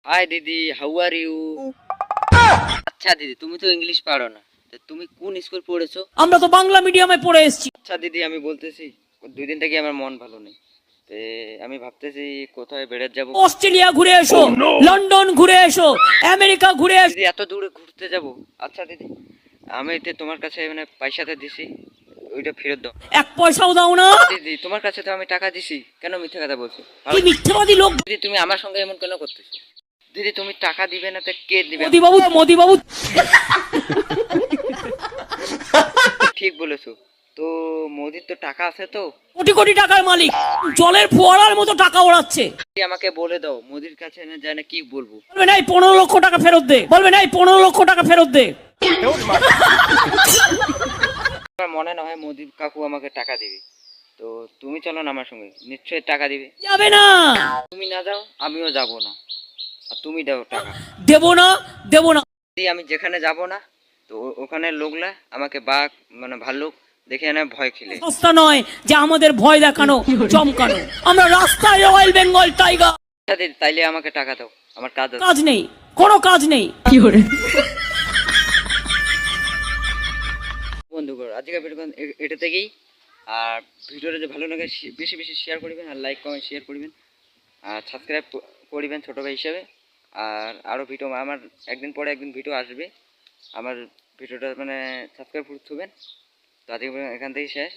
High দিদি, how are you? আচ্ছা দিদি, তুমি তো ইংলিশ পারো না, তো তুমি কোন স্কুল পড়েছো? আমরা তো বাংলা মিডিয়ামে পড়ে এসেছি। আচ্ছা দিদি, আমি বলতেছি 2 দিন থেকে আমার মন ভালো নেই, তে আমি ভাবতেছি কোথায় বেড়াতে যাব। অস্ট্রেলিয়া ঘুরে এসো, লন্ডন ঘুরে এসো, আমেরিকা ঘুরে এসো। দিদি এত দূরে ঘুরতে যাব? আচ্ছা দিদি, আমি তো তোমার কাছে মানে পয়সাটা দিছি, ওইটা ফেরত দাও। এক পয়সাও দাও না। দিদি তোমার কাছে তো আমি টাকা দিছি, কেন মিথ্যে কথা বলছো? কি মিথ্যেবাদী লোক। দিদি তুমি আমার সঙ্গে এমন কেন করতেছো? দিদি তুমি টাকা দিবে না তো কে দিবে? মোদি বাবু ঠিক বলেছো। তো মোদির তো টাকা আছে তো, কোটি কোটি টাকার মালিক, জলের ফোয়ারার মতো টাকা ওড়াচ্ছে। দিদি আমাকে বলে দাও মোদির কাছে না যায় না কি বলবো। বলবে নাই 15 লক্ষ টাকা ফেরত দে, বলবে নাই 15 লক্ষ টাকা ফেরত দে। আমার মনে না হয় মোদি কাকু আমাকে টাকা দিবে, তো তুমি চলো না আমার সঙ্গে, নিশ্চয়ই টাকা দিবে। যাবে না। তুমি না যাও আমিও যাব না, আর তুমি দাও টাকা। দেবো না, দেবো না। দিদি আমি যেখানে যাব না, তো ওখানে লোকলা আমাকে বাঘ মানে ভাল্লুক দেখে এনে ভয় খেলে। সস্তা নয় যে আমাদের ভয় দেখানো, চমকানো। আমরা রাস্তায় রয়্যাল বেঙ্গল টাইগার। আচ্ছা দিদি তাইলে আমাকে টাকা দাও, আমার কাজ আছে। কাজ নেই, কোনো কাজ নেই। বন্ধুগণ আজকে ভিডিও এটা থেকেই, আর ভিডিওটা যদি ভালো লাগে বেশি বেশি শেয়ার করবেন, আর লাইক কমেন্ট শেয়ার করবেন, আর সাবস্ক্রাইব করবেন ছোটো ভাই হিসাবে। আর আরও ভিডিও আমার একদিন পরে একদিন ভিডিও আসবে, আমার ভিডিওটা মানে সাবস্ক্রাইব করবেন। তো আজকে এখান থেকেই শেষ।